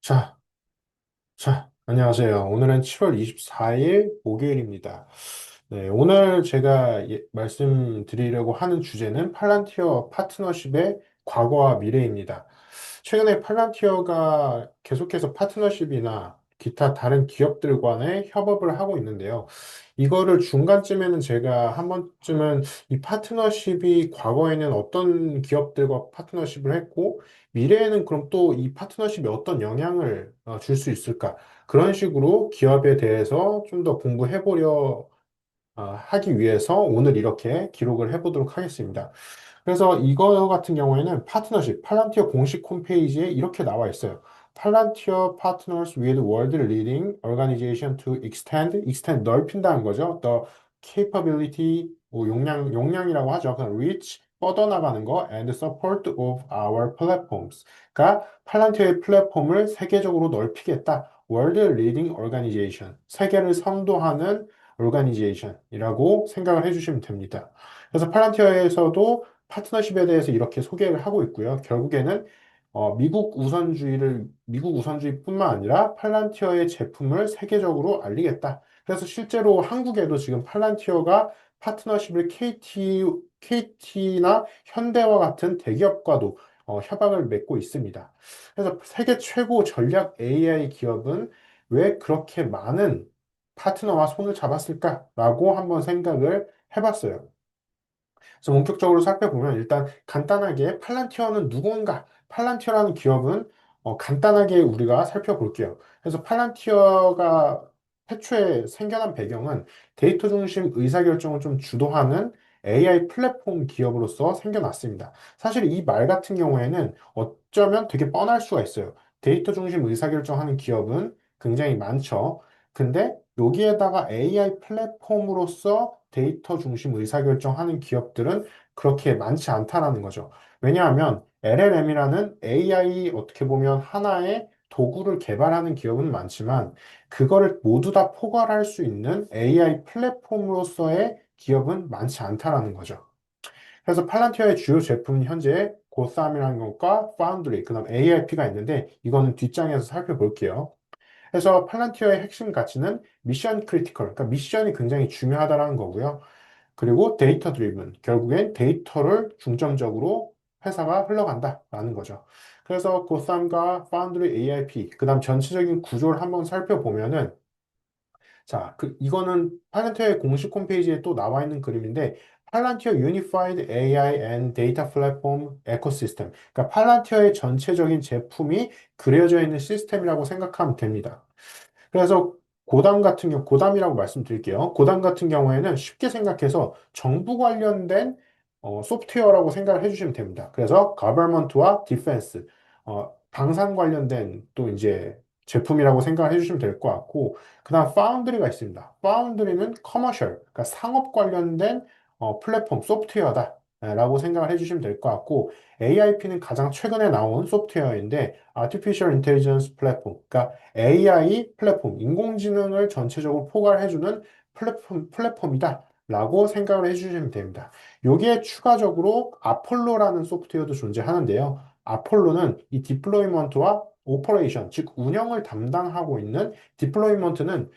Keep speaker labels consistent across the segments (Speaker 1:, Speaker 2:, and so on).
Speaker 1: 자, 안녕하세요. 오늘은 7월 24일 목요일입니다. 네, 오늘 제가 말씀드리려고 하는 주제는 팔란티어 파트너십의 과거와 미래입니다. 최근에 팔란티어가 계속해서 파트너십이나 기타 다른 기업들과의 협업을 하고 있는데요. 이거를 중간쯤에는 제가 한 번쯤은 이 파트너십이 과거에는 어떤 기업들과 파트너십을 했고, 미래에는 그럼 또 이 파트너십이 어떤 영향을 줄 수 있을까? 그런 식으로 기업에 대해서 좀 더 공부해보려 하기 위해서 오늘 이렇게 기록을 해보도록 하겠습니다. 그래서 이거 같은 경우에는 파트너십, 팔란티어 공식 홈페이지에 이렇게 나와 있어요. 팔란티어 partners with world leading organization to extend 넓힌다는 거죠. The capability, 뭐 용량이라고 하죠. 그냥 reach, 뻗어나가는 거 and support of our platforms. 그러니까 팔란티어의 플랫폼을 세계적으로 넓히겠다. World Leading Organization, 세계를 선도하는 organization이라고 생각을 해주시면 됩니다. 그래서 팔란티어에서도 파트너십에 대해서 이렇게 소개를 하고 있고요. 결국에는 미국 우선주의뿐만 아니라 팔란티어의 제품을 세계적으로 알리겠다. 그래서 실제로 한국에도 지금 팔란티어가 파트너십을 KT나 현대와 같은 대기업과도 협약을 맺고 있습니다. 그래서 세계 최고 전략 AI 기업은 왜 그렇게 많은 파트너와 손을 잡았을까라고 한번 생각을 해봤어요. 그래서 본격적으로 살펴보면 일단 간단하게 팔란티어는 누군가, 팔란티어라는 기업은 간단하게 우리가 살펴볼게요. 그래서 팔란티어가 태초에 생겨난 배경은 데이터 중심 의사결정을 좀 주도하는 AI 플랫폼 기업으로서 생겨났습니다. 사실 이 말 같은 경우에는 어쩌면 되게 뻔할 수가 있어요. 데이터 중심 의사결정하는 기업은 굉장히 많죠. 근데 여기에다가 AI 플랫폼으로서 데이터 중심 의사결정하는 기업들은 그렇게 많지 않다라는 거죠. 왜냐하면 LLM이라는 AI 어떻게 보면 하나의 도구를 개발하는 기업은 많지만 그거를 모두 다 포괄할 수 있는 AI 플랫폼으로서의 기업은 많지 않다라는 거죠. 그래서 팔란티어의 주요 제품은 현재 고삼이라는 것과 파운드리, 그다음 AIP가 있는데 이거는 뒷장에서 살펴볼게요. 그래서 팔란티어의 핵심 가치는 미션 크리티컬, 그러니까 미션이 굉장히 중요하다는 거고요. 그리고 데이터 드리븐, 결국엔 데이터를 중점적으로 회사가 흘러간다라는 거죠. 그래서 고삼과 파운드리 AIP, 그다음 전체적인 구조를 한번 살펴보면은 자, 이거는 팔란티어의 공식 홈페이지에 또 나와 있는 그림인데, 팔란티어 유니파이드 AI and Data Platform Ecosystem. 그러니까 팔란티어의 전체적인 제품이 그려져 있는 시스템이라고 생각하면 됩니다. 그래서 고담이라고 말씀드릴게요. 고담 같은 경우에는 쉽게 생각해서 정부 관련된 소프트웨어라고 생각을 해주시면 됩니다. 그래서 government와 defense, 방산 관련된 또 이제 제품이라고 생각을 해주시면 될 것 같고, 그 다음 파운드리가 있습니다. 파운드리는 커머셜, 그러니까 상업 관련된 플랫폼 소프트웨어다. 라고 생각을 해주시면 될 것 같고, AIP는 가장 최근에 나온 소프트웨어인데, Artificial Intelligence Platform, 그러니까 AI 플랫폼, 인공지능을 전체적으로 포괄해주는 플랫폼이다. 라고 생각을 해주시면 됩니다. 여기에 추가적으로 아폴로라는 소프트웨어도 존재하는데요. 아폴로는 이 디플로이먼트와 오퍼레이션, 즉 운영을 담당하고 있는 디플로이먼트는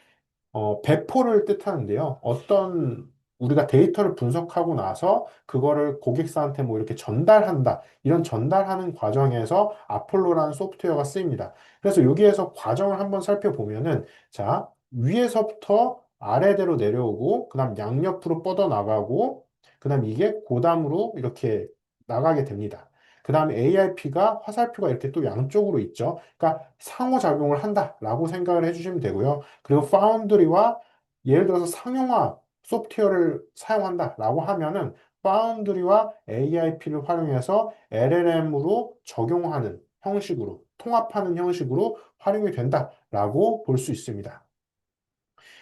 Speaker 1: 배포를 뜻하는데요. 어떤 우리가 데이터를 분석하고 나서 그거를 고객사한테 뭐 이렇게 전달한다. 이런 전달하는 과정에서 아폴로라는 소프트웨어가 쓰입니다. 그래서 여기에서 과정을 한번 살펴보면은 자, 위에서부터 아래대로 내려오고 그다음 양옆으로 뻗어나가고 그다음 이게 고담으로 이렇게 나가게 됩니다. 그다음에 AIP가 화살표가 이렇게 또 양쪽으로 있죠. 그러니까 상호작용을 한다라고 생각을 해주시면 되고요. 그리고 파운드리와 예를 들어서 상용화 소프트웨어를 사용한다라고 하면은 파운드리와 AIP를 활용해서 LLM으로 적용하는 형식으로 통합하는 형식으로 활용이 된다라고 볼 수 있습니다.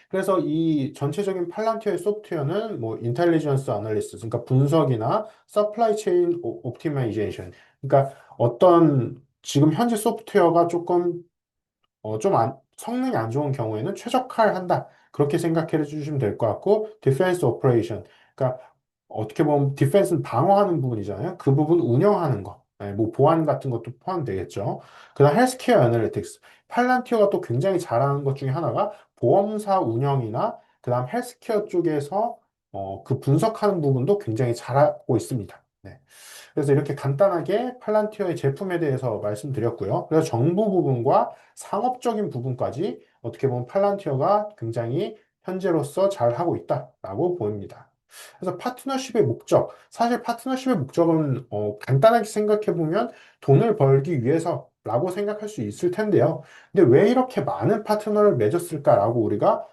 Speaker 1: 그래서 이 전체적인 팔란티어의 소프트웨어는 뭐 인텔리전스 아날리시스, 그러니까 분석이나 서플라이 체인 옵티마이제이션, 그러니까 어떤 지금 현재 소프트웨어가 조금 성능이 안 좋은 경우에는 최적화를 한다. 그렇게 생각해 주시면 될 것 같고, 디펜스 오퍼레이션. 그러니까 어떻게 보면 디펜스는 방어하는 부분이잖아요. 그 부분 운영하는 거. 네, 뭐 보안 같은 것도 포함되겠죠. 그다음 헬스케어 애널리틱스. 팔란티어가 또 굉장히 잘하는 것 중에 하나가 보험사 운영이나 그다음 헬스케어 쪽에서 그 분석하는 부분도 굉장히 잘하고 있습니다. 네. 그래서 이렇게 간단하게 팔란티어의 제품에 대해서 말씀드렸고요. 그래서 정보 부분과 상업적인 부분까지 어떻게 보면 팔란티어가 굉장히 현재로서 잘하고 있다라고 보입니다. 그래서 파트너십의 목적, 사실 파트너십의 목적은 간단하게 생각해 보면 돈을 벌기 위해서라고 생각할 수 있을 텐데요. 근데 왜 이렇게 많은 파트너를 맺었을까라고 우리가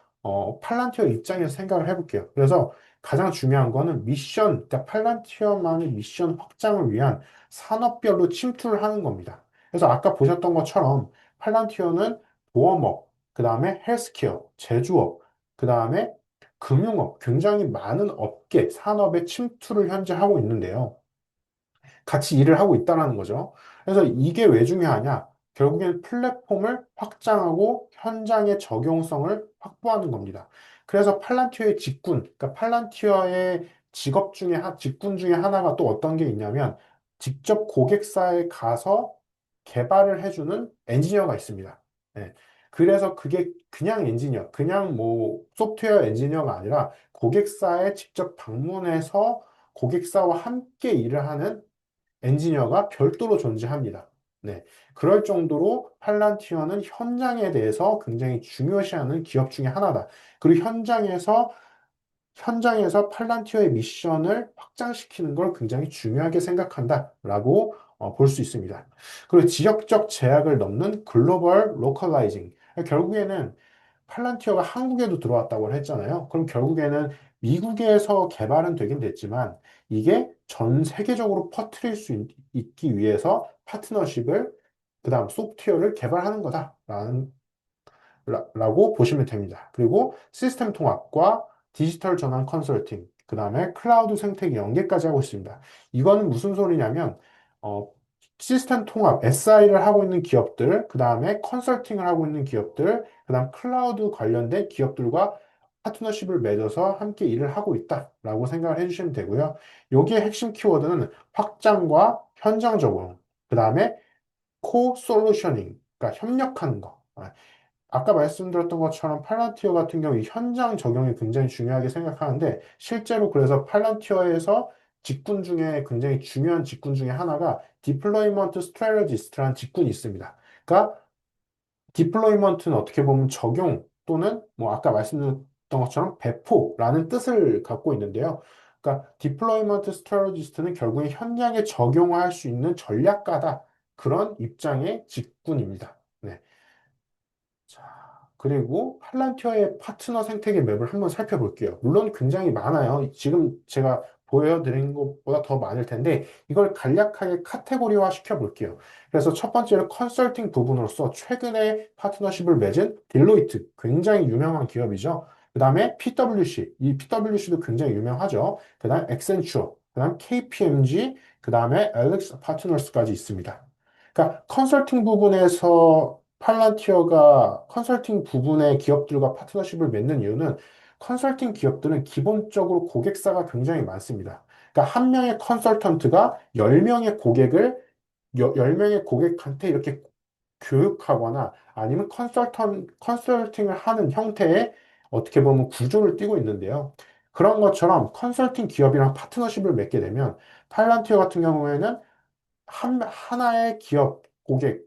Speaker 1: 팔란티어 입장에서 생각을 해볼게요. 그래서 가장 중요한 거는 미션, 그러니까 팔란티어만의 미션 확장을 위한 산업별로 침투를 하는 겁니다. 그래서 아까 보셨던 것처럼 팔란티어는 보험업, 그 다음에 헬스케어, 제조업, 그 다음에 금융업, 굉장히 많은 업계, 산업에 침투를 현재 하고 있는데요. 같이 일을 하고 있다는 거죠. 그래서 이게 왜 중요하냐? 결국엔 플랫폼을 확장하고 현장의 적용성을 확보하는 겁니다. 그래서 팔란티어의 직군, 그러니까 팔란티어의 직군 중에 하나가 또 어떤 게 있냐면 직접 고객사에 가서 개발을 해주는 엔지니어가 있습니다. 네. 그래서 그게 그냥 엔지니어, 그냥 뭐 소프트웨어 엔지니어가 아니라 고객사에 직접 방문해서 고객사와 함께 일을 하는 엔지니어가 별도로 존재합니다. 네. 그럴 정도로 팔란티어는 현장에 대해서 굉장히 중요시하는 기업 중에 하나다. 그리고 현장에서 팔란티어의 미션을 확장시키는 걸 굉장히 중요하게 생각한다라고 볼 수 있습니다. 그리고 지역적 제약을 넘는 글로벌 로컬라이징. 결국에는 팔란티어가 한국에도 들어왔다고 했잖아요. 그럼 결국에는 미국에서 개발은 되긴 됐지만 이게 전 세계적으로 퍼뜨릴 수 있기 위해서 파트너십을 그다음 소프트웨어를 개발하는 거다라는 라고 보시면 됩니다. 그리고 시스템 통합과 디지털 전환 컨설팅, 그 다음에 클라우드 생태계 연계까지 하고 있습니다. 이거는 무슨 소리냐면, 어, 시스템 통합, SI를 하고 있는 기업들, 그 다음에 컨설팅을 하고 있는 기업들, 그 다음 클라우드 관련된 기업들과 파트너십을 맺어서 함께 일을 하고 있다라고 생각을 해주시면 되고요. 여기에 핵심 키워드는 확장과 현장 적용, 그 다음에 코 솔루셔닝, 그러니까 협력하는 거. 아까 말씀드렸던 것처럼 팔란티어 같은 경우 이 현장 적용이 굉장히 중요하게 생각하는데 실제로 그래서 팔란티어에서 직군 중에 굉장히 중요한 직군 중에 하나가 디플로이먼트 스트래티지스트라는 직군이 있습니다. 그러니까 디플로이먼트는 어떻게 보면 적용 또는 뭐 아까 말씀드렸던 것처럼 배포라는 뜻을 갖고 있는데요. 그러니까 디플로이먼트 스트래티지스트는 결국에 현장에 적용할 수 있는 전략가다. 그런 입장의 직군입니다. 네. 자, 그리고 팔란티어의 파트너 생태계 맵을 한번 살펴볼게요. 물론 굉장히 많아요. 지금 제가 보여드린 것보다 더 많을 텐데, 이걸 간략하게 카테고리화 시켜볼게요. 그래서 첫 번째로 컨설팅 부분으로서 최근에 파트너십을 맺은 딜로이트, 굉장히 유명한 기업이죠. 그 다음에 PwC, 이 PwC도 굉장히 유명하죠. 그 다음 엑센추어, 그 다음 KPMG, 그 다음에 엘릭스 파트너스까지 있습니다. 그러니까 컨설팅 부분에서 팔란티어가 컨설팅 부분의 기업들과 파트너십을 맺는 이유는 컨설팅 기업들은 기본적으로 고객사가 굉장히 많습니다. 그러니까 한 명의 컨설턴트가 10명의 열명의 고객한테 이렇게 교육하거나 아니면 컨설팅을 하는 형태의 어떻게 보면 구조를 띠고 있는데요. 그런 것처럼 컨설팅 기업이랑 파트너십을 맺게 되면 팔란티어 같은 경우에는 하나의 기업 고객,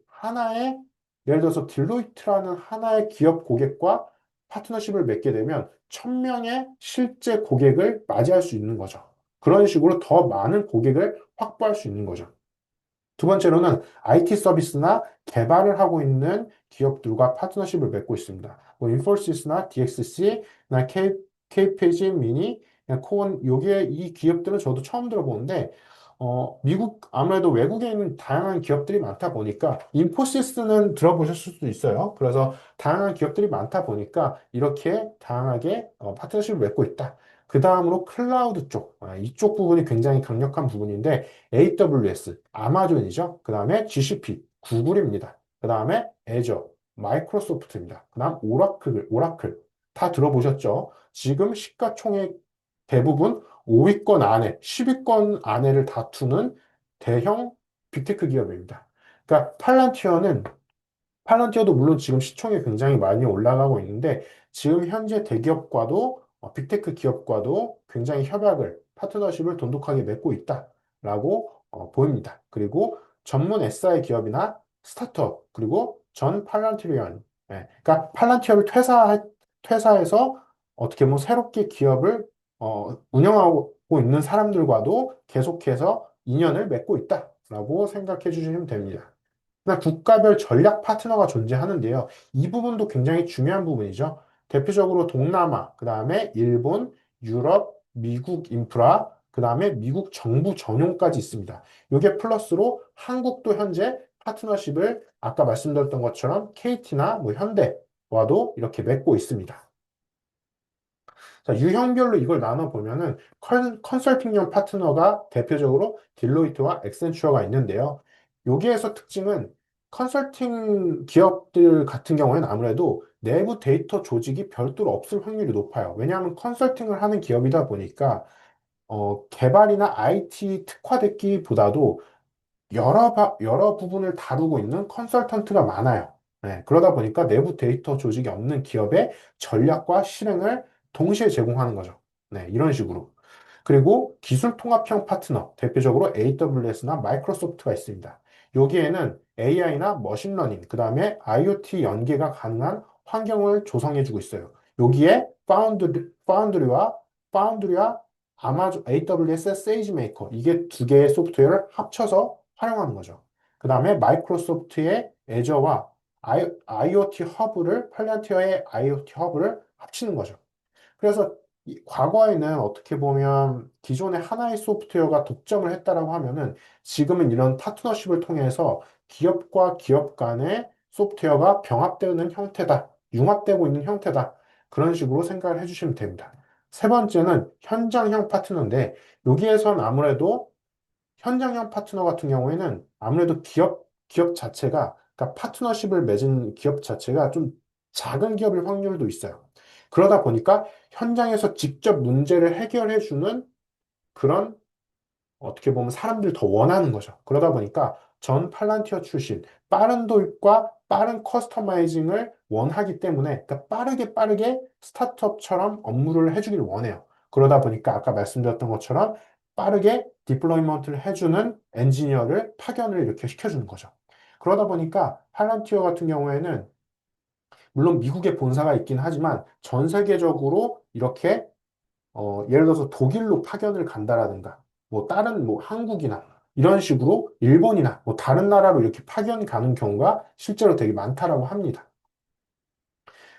Speaker 1: 예를 들어서 딜로이트라는 하나의 기업 고객과 파트너십을 맺게 되면 1000명의 실제 고객을 맞이할 수 있는 거죠. 그런 식으로 더 많은 고객을 확보할 수 있는 거죠. 두 번째로는 IT 서비스나 개발을 하고 있는 기업들과 파트너십을 맺고 있습니다. 뭐 인포시스나 DXC, 나 KPG 미니, 코온 요게 이 기업들은 저도 처음 들어보는데 미국 아무래도 외국에 있는 다양한 기업들이 많다 보니까 인포시스는 들어보셨을 수도 있어요. 그래서 다양한 기업들이 많다 보니까 이렇게 다양하게 파트너십을 맺고 있다. 그 다음으로 클라우드 쪽, 이쪽 부분이 굉장히 강력한 부분인데 AWS, 아마존이죠. 그 다음에 GCP, 구글입니다. 그 다음에 애저, 마이크로소프트입니다. 그 다음 오라클 다 들어보셨죠? 지금 시가총액 대부분 5위권 안에, 10위권 안에를 다투는 대형 빅테크 기업입니다. 그러니까 팔란티어도 물론 지금 시총이 굉장히 많이 올라가고 있는데 지금 현재 대기업과도 빅테크 기업과도 굉장히 파트너십을 돈독하게 맺고 있다라고 보입니다. 그리고 전문 SI 기업이나 스타트업 그리고 전 팔란티리언, 그러니까 팔란티어를 퇴사해서 어떻게 보면 새롭게 기업을 운영하고 있는 사람들과도 계속해서 인연을 맺고 있다라고 생각해 주시면 됩니다. 그러나 국가별 전략 파트너가 존재하는데요. 이 부분도 굉장히 중요한 부분이죠. 대표적으로 동남아, 그 다음에 일본, 유럽, 미국 인프라, 그 다음에 미국 정부 전용까지 있습니다. 이게 플러스로 한국도 현재 파트너십을 아까 말씀드렸던 것처럼 KT나 뭐 현대와도 이렇게 맺고 있습니다. 자, 유형별로 이걸 나눠보면은 컨설팅용 파트너가 대표적으로 딜로이트와 엑센추어가 있는데요. 여기에서 특징은 컨설팅 기업들 같은 경우에는 아무래도 내부 데이터 조직이 별도로 없을 확률이 높아요. 왜냐하면 컨설팅을 하는 기업이다 보니까 개발이나 IT 특화됐기보다도 여러 부분을 다루고 있는 컨설턴트가 많아요. 네, 그러다 보니까 내부 데이터 조직이 없는 기업의 전략과 실행을 동시에 제공하는 거죠. 네, 이런 식으로. 그리고 기술 통합형 파트너, 대표적으로 AWS나 마이크로소프트가 있습니다. 여기에는 AI나 머신러닝, 그 다음에 IoT 연계가 가능한 환경을 조성해주고 있어요. 여기에 파운드리와 아마존 AWS 세이지메이커 이게 두 개의 소프트웨어를 합쳐서 활용하는 거죠. 그 다음에 마이크로소프트의 애저와 IoT 허브를 팔란티어의 IoT 허브를 합치는 거죠. 그래서 과거에는 어떻게 보면 기존의 하나의 소프트웨어가 독점을 했다라고 하면은 지금은 이런 파트너십을 통해서 기업과 기업 간의 소프트웨어가 병합되는 형태다, 융합되고 있는 형태다. 그런 식으로 생각을 해주시면 됩니다. 세 번째는 현장형 파트너인데 여기에선 아무래도 현장형 파트너 같은 경우에는 아무래도 기업 자체가, 그러니까 파트너십을 맺은 기업 자체가 좀 작은 기업일 확률도 있어요. 그러다 보니까 현장에서 직접 문제를 해결해주는 그런 어떻게 보면 사람들이 더 원하는 거죠. 그러다 보니까 전 팔란티어 출신, 빠른 도입과 빠른 커스터마이징을 원하기 때문에 그러니까 빠르게 스타트업처럼 업무를 해주길 원해요. 그러다 보니까 아까 말씀드렸던 것처럼 빠르게 디플로이먼트를 해주는 엔지니어를 파견을 이렇게 시켜주는 거죠. 그러다 보니까 팔란티어 같은 경우에는 물론 미국에 본사가 있긴 하지만 전 세계적으로 이렇게 예를 들어서 독일로 파견을 간다라든가, 뭐 다른 뭐 한국이나 이런 식으로 일본이나 뭐 다른 나라로 이렇게 파견이 가는 경우가 실제로 되게 많다라고 합니다.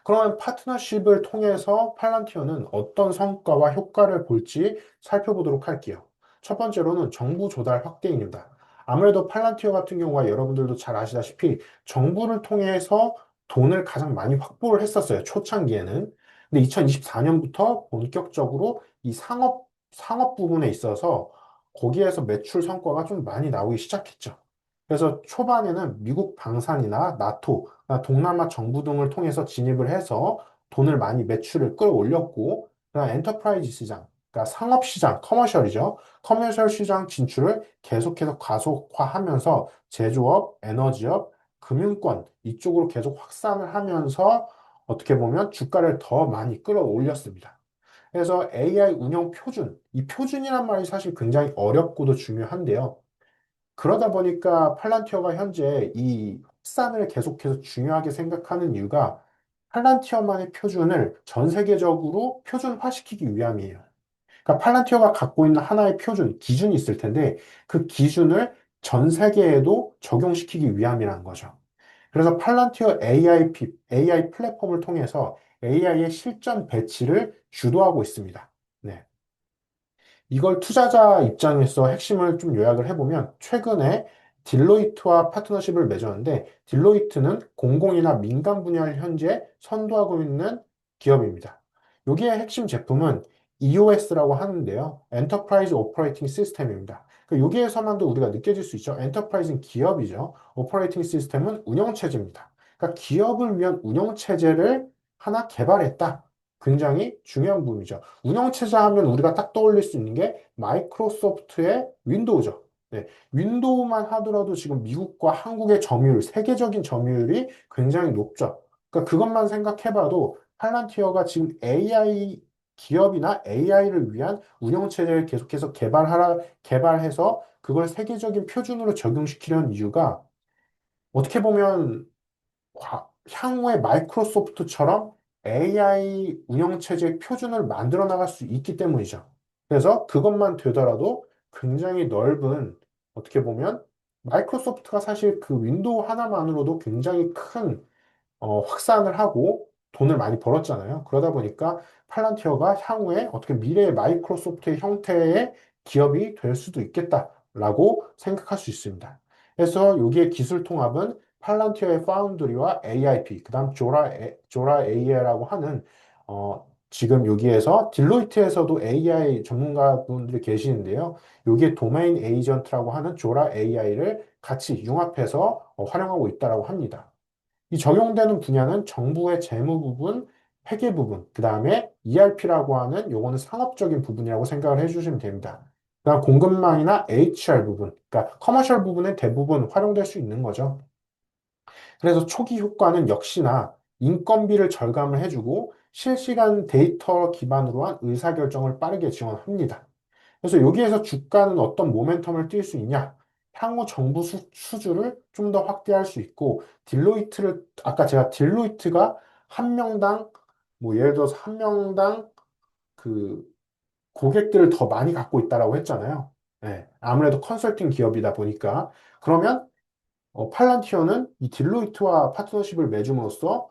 Speaker 1: 그러면 파트너십을 통해서 팔란티어는 어떤 성과와 효과를 볼지 살펴보도록 할게요. 첫 번째로는 정부 조달 확대입니다. 아무래도 팔란티어 같은 경우가 여러분들도 잘 아시다시피 정부를 통해서 돈을 가장 많이 확보를 했었어요. 초창기에는. 근데 2024년부터 본격적으로 이 상업 부분에 있어서 거기에서 매출 성과가 좀 많이 나오기 시작했죠. 그래서 초반에는 미국 방산이나 나토, 동남아 정부 등을 통해서 진입을 해서 돈을 많이 매출을 끌어올렸고, 그다음 엔터프라이즈 시장, 그러니까 상업 시장, 커머셜이죠. 커머셜 시장 진출을 계속해서 가속화하면서 제조업, 에너지업, 금융권 이쪽으로 계속 확산을 하면서 어떻게 보면 주가를 더 많이 끌어올렸습니다. 그래서 AI 운영 표준, 이 표준이란 말이 사실 굉장히 어렵고도 중요한데요. 그러다 보니까 팔란티어가 현재 이 확산을 계속해서 중요하게 생각하는 이유가 팔란티어만의 표준을 전 세계적으로 표준화시키기 위함이에요. 그러니까 팔란티어가 갖고 있는 하나의 표준, 기준이 있을 텐데 그 기준을 전 세계에도 적용시키기 위함이라는 거죠. 그래서 팔란티어 AI 플랫폼을 통해서 AI의 실전 배치를 주도하고 있습니다. 네. 이걸 투자자 입장에서 핵심을 좀 요약을 해보면 최근에 딜로이트와 파트너십을 맺었는데 딜로이트는 공공이나 민간 분야를 현재 선도하고 있는 기업입니다. 여기에 핵심 제품은 EOS라고 하는데요. 엔터프라이즈 오퍼레이팅 시스템입니다. 여기에서만도 우리가 느껴질 수 있죠. 엔터프라이즈는 기업이죠. 오퍼레이팅 시스템은 운영체제입니다. 그러니까 기업을 위한 운영체제를 하나 개발했다. 굉장히 중요한 부분이죠. 운영체제 하면 우리가 딱 떠올릴 수 있는 게 마이크로소프트의 윈도우죠. 네, 윈도우만 하더라도 지금 미국과 한국의 점유율, 세계적인 점유율이 굉장히 높죠. 그러니까 그것만 생각해봐도 팔란티어가 지금 AI 기업이나 AI를 위한 운영체제를 계속해서 개발해서 그걸 세계적인 표준으로 적용시키려는 이유가 어떻게 보면 향후에 마이크로소프트처럼 AI 운영체제 표준을 만들어 나갈 수 있기 때문이죠. 그래서 그것만 되더라도 굉장히 넓은, 어떻게 보면 마이크로소프트가 사실 그 윈도우 하나만으로도 굉장히 큰 확산을 하고 돈을 많이 벌었잖아요. 그러다 보니까 팔란티어가 향후에 어떻게 미래의 마이크로소프트의 형태의 기업이 될 수도 있겠다라고 생각할 수 있습니다. 그래서 여기에 기술 통합은 팔란티어의 파운드리와 AIP, 그다음 조라 AI라고 하는 지금 여기에서 딜로이트에서도 AI 전문가분들이 계시는데요. 여기에 도메인 에이전트라고 하는 조라 AI를 같이 융합해서 활용하고 있다고 합니다. 이 적용되는 분야는 정부의 재무 부분, 회계 부분, 그 다음에 ERP라고 하는 요거는 상업적인 부분이라고 생각을 해주시면 됩니다. 그다음 공급망이나 HR 부분, 그러니까 커머셜 부분에 대부분 활용될 수 있는 거죠. 그래서 초기 효과는 역시나 인건비를 절감을 해주고 실시간 데이터 기반으로 한 의사결정을 빠르게 지원합니다. 그래서 여기에서 주가는 어떤 모멘텀을 띌 수 있냐? 향후 정부 수주를 좀 더 확대할 수 있고, 아까 제가 딜로이트가 한 명당, 뭐 예를 들어서 한 명당 그 고객들을 더 많이 갖고 있다라고 했잖아요. 예, 아무래도 컨설팅 기업이다 보니까. 그러면 팔란티어는 이 딜로이트와 파트너십을 맺음으로써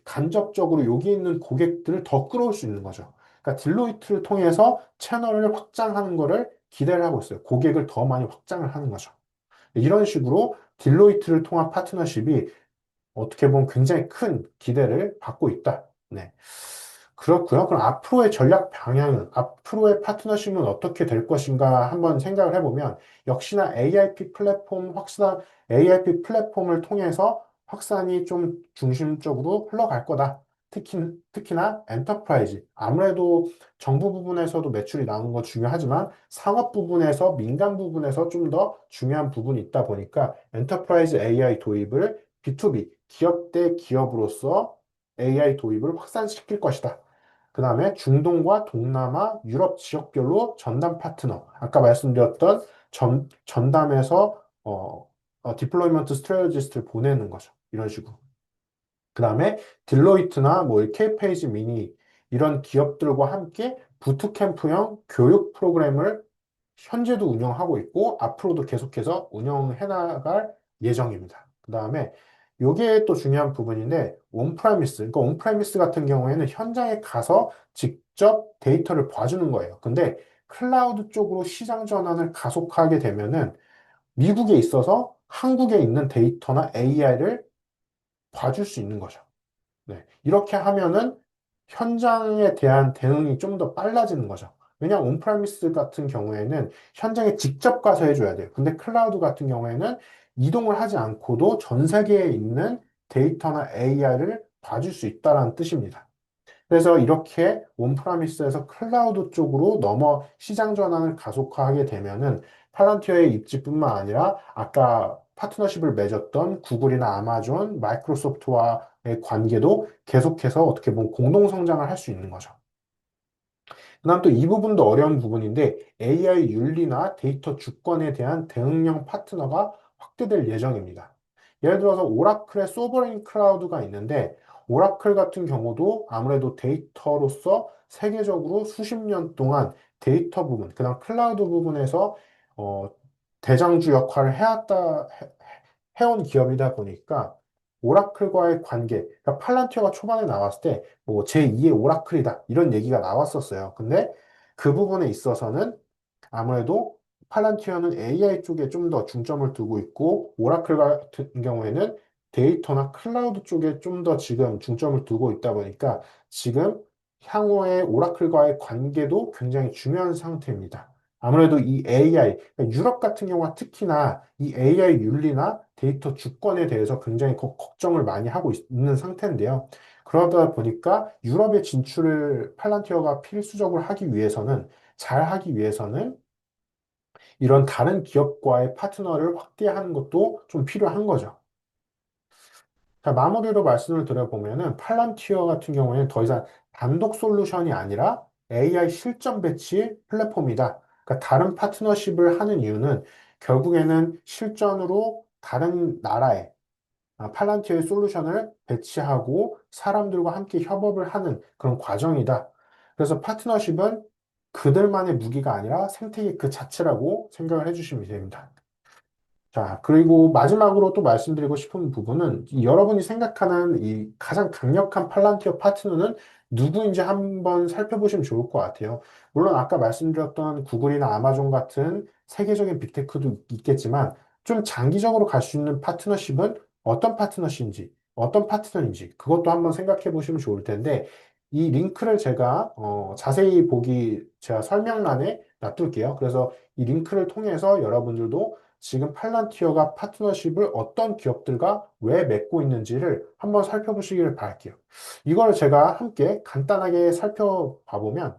Speaker 1: 간접적으로 여기 있는 고객들을 더 끌어올 수 있는 거죠. 그러니까 딜로이트를 통해서 채널을 확장하는 거를 기대를 하고 있어요. 고객을 더 많이 확장을 하는 거죠. 이런 식으로 딜로이트를 통한 파트너십이 어떻게 보면 굉장히 큰 기대를 받고 있다. 네. 그렇고요. 그럼 앞으로의 전략 방향은, 앞으로의 파트너십은 어떻게 될 것인가 한번 생각을 해보면, 역시나 AIP 플랫폼을 통해서 확산이 좀 중심적으로 흘러갈 거다. 특히나 엔터프라이즈. 아무래도 정부 부분에서도 매출이 나오는 건 중요하지만 상업 부분에서, 민간 부분에서 좀 더 중요한 부분이 있다 보니까 엔터프라이즈 AI 도입을 B2B, 기업 대 기업으로서 AI 도입을 확산시킬 것이다. 그 다음에 중동과 동남아, 유럽 지역별로 전담 파트너, 아까 말씀드렸던 전담에서 디플로이먼트 스트레티지스트를 보내는 거죠. 이런 식으로. 그 다음에 딜로이트나 뭐 K페이지 미니 이런 기업들과 함께 부트캠프형 교육 프로그램을 현재도 운영하고 있고 앞으로도 계속해서 운영해 나갈 예정입니다. 그 다음에 요게 또 중요한 부분인데 온프라미스, 그러니까 온프라미스 같은 경우에는 현장에 가서 직접 데이터를 봐주는 거예요. 근데 클라우드 쪽으로 시장 전환을 가속하게 되면은 미국에 있어서 한국에 있는 데이터나 AI를 봐줄 수 있는 거죠. 네. 이렇게 하면은 현장에 대한 대응이 좀 더 빨라지는 거죠. 왜냐하면 온프라미스 같은 경우에는 현장에 직접 가서 해줘야 돼요. 근데 클라우드 같은 경우에는 이동을 하지 않고도 전 세계에 있는 데이터나 AI를 봐줄 수 있다는 뜻입니다. 그래서 이렇게 온프라미스에서 클라우드 쪽으로 시장 전환을 가속화하게 되면은 팔란티어의 입지뿐만 아니라 아까 파트너십을 맺었던 구글이나 아마존, 마이크로소프트와의 관계도 계속해서 어떻게 보면 공동 성장을 할 수 있는 거죠. 그다음 또 이 부분도 어려운 부분인데 AI 윤리나 데이터 주권에 대한 대응형 파트너가 확대될 예정입니다. 예를 들어서 오라클의 소버레인 클라우드가 있는데 오라클 같은 경우도 아무래도 데이터로서 세계적으로 수십 년 동안 데이터 부분, 그다음 클라우드 부분에서 어, 대장주 역할을 해온 기업이다 보니까 오라클과의 관계, 그러니까 팔란티어가 초반에 나왔을 때 뭐 제2의 오라클이다 이런 얘기가 나왔었어요. 근데 그 부분에 있어서는 아무래도 팔란티어는 AI 쪽에 좀 더 중점을 두고 있고 오라클 같은 경우에는 데이터나 클라우드 쪽에 좀 더 지금 중점을 두고 있다 보니까 지금 향후에 오라클과의 관계도 굉장히 중요한 상태입니다. 아무래도 이 AI, 그러니까 유럽 같은 경우가 특히나 이 AI 윤리나 데이터 주권에 대해서 굉장히 걱정을 많이 하고 있는 상태인데요. 그러다 보니까 유럽의 진출을 팔란티어가 필수적으로 하기 위해서는, 잘 하기 위해서는 이런 다른 기업과의 파트너를 확대하는 것도 좀 필요한 거죠. 자, 마무리로 말씀을 드려보면은 팔란티어 같은 경우에는 더 이상 단독 솔루션이 아니라 AI 실전 배치 플랫폼이다. 그러니까 다른 파트너십을 하는 이유는 결국에는 실전으로 다른 나라에 팔란티어의 솔루션을 배치하고 사람들과 함께 협업을 하는 그런 과정이다. 그래서 파트너십은 그들만의 무기가 아니라 생태계 그 자체라고 생각을 해주시면 됩니다. 자, 그리고 마지막으로 또 말씀드리고 싶은 부분은 여러분이 생각하는 이 가장 강력한 팔란티어 파트너는 누구인지 한번 살펴보시면 좋을 것 같아요. 물론 아까 말씀드렸던 구글이나 아마존 같은 세계적인 빅테크도 있겠지만 좀 장기적으로 갈 수 있는 파트너십은 어떤 파트너십인지, 어떤 파트너인지 그것도 한번 생각해 보시면 좋을 텐데 이 링크를 제가 자세히 보기 제가 설명란에 놔둘게요. 그래서 이 링크를 통해서 여러분들도 지금 팔란티어가 파트너십을 어떤 기업들과 왜 맺고 있는지를 한번 살펴보시기를 바랄게요. 이걸 제가 함께 간단하게 살펴봐 보면,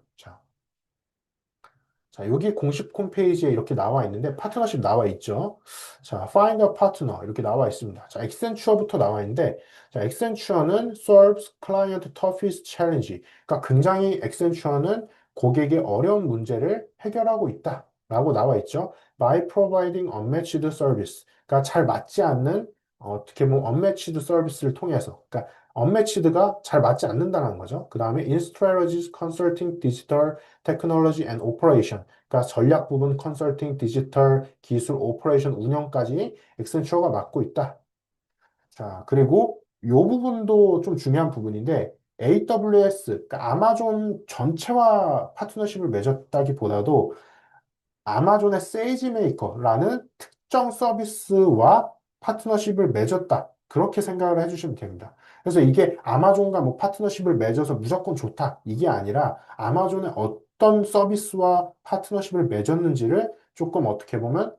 Speaker 1: 자, 여기 공식 홈페이지에 이렇게 나와 있는데, 파트너십 나와 있죠. 자, Find a Partner 이렇게 나와 있습니다. 자, 엑센추어부터 나와 있는데, 자, 엑센추어는 solves client toughest challenge. 그러니까 굉장히 엑센추어는 고객의 어려운 문제를 해결하고 있다. 라고 나와 있죠. By providing unmatched service. 그러니까 잘 맞지 않는, 어떻게 보면 unmatched 서비스를 통해서. 그러니까 unmatched가 잘 맞지 않는다는 거죠. 그 다음에 in strategies consulting digital technology and operation. 그러니까 전략 부분 컨설팅, 디지털, 기술, 오퍼레이션, 운영까지 엑센추어가 맡고 있다. 자, 그리고 이 부분도 좀 중요한 부분인데 AWS, 그러니까 아마존 전체와 파트너십을 맺었다기보다도 아마존의 세이지메이커라는 특정 서비스와 파트너십을 맺었다. 그렇게 생각을 해주시면 됩니다. 그래서 이게 아마존과 뭐 파트너십을 맺어서 무조건 좋다. 이게 아니라 아마존의 어떤 서비스와 파트너십을 맺었는지를 조금 어떻게 보면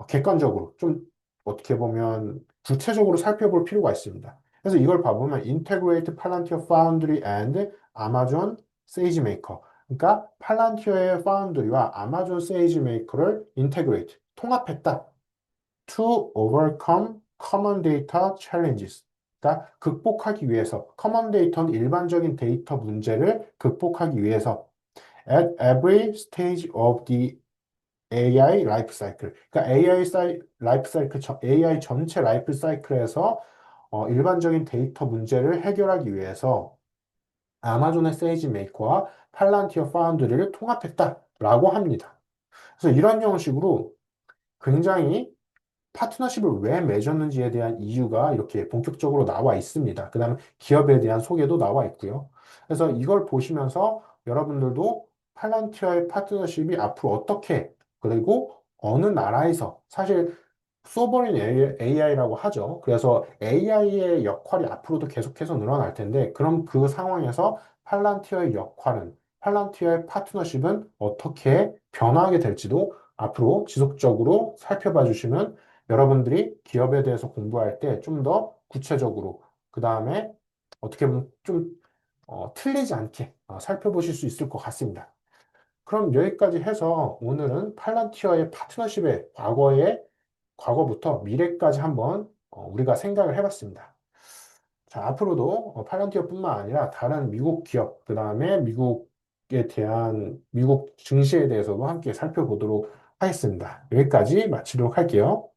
Speaker 1: 객관적으로 좀 어떻게 보면 구체적으로 살펴볼 필요가 있습니다. 그래서 이걸 봐보면 Integrate Palantir Foundry and Amazon SageMaker. 그러니까 팔란티어의 파운드리와 아마존 세이지메이커를 인테그레이트, 통합했다. To overcome common data challenges. 그러니까 극복하기 위해서, common data는 일반적인 데이터 문제를 극복하기 위해서 at every stage of the AI 라이프 사이클. 그러니까 라이프 사이클, AI 전체 라이프 사이클에서 일반적인 데이터 문제를 해결하기 위해서 아마존의 세이지 메이커와 팔란티어 파운드리를 통합했다라고 합니다. 그래서 이런 형식으로 굉장히 파트너십을 왜 맺었는지에 대한 이유가 이렇게 본격적으로 나와 있습니다. 그 다음에 기업에 대한 소개도 나와 있고요. 그래서 이걸 보시면서 여러분들도 팔란티어의 파트너십이 앞으로 어떻게, 그리고 어느 나라에서, 사실 소버린 AI라고 하죠. 그래서 AI의 역할이 앞으로도 계속해서 늘어날 텐데, 그럼 그 상황에서 팔란티어의 역할은, 팔란티어의 파트너십은 어떻게 변화하게 될지도 앞으로 지속적으로 살펴봐 주시면 여러분들이 기업에 대해서 공부할 때 좀 더 구체적으로, 그 다음에 어떻게 보면 좀 틀리지 않게 살펴보실 수 있을 것 같습니다. 그럼 여기까지 해서 오늘은 팔란티어의 파트너십의 과거부터 미래까지 한번 우리가 생각을 해봤습니다. 자, 앞으로도 팔란티어뿐만 아니라 다른 미국 기업, 그 다음에 미국 증시에 대해서도 함께 살펴보도록 하겠습니다. 여기까지 마치도록 할게요.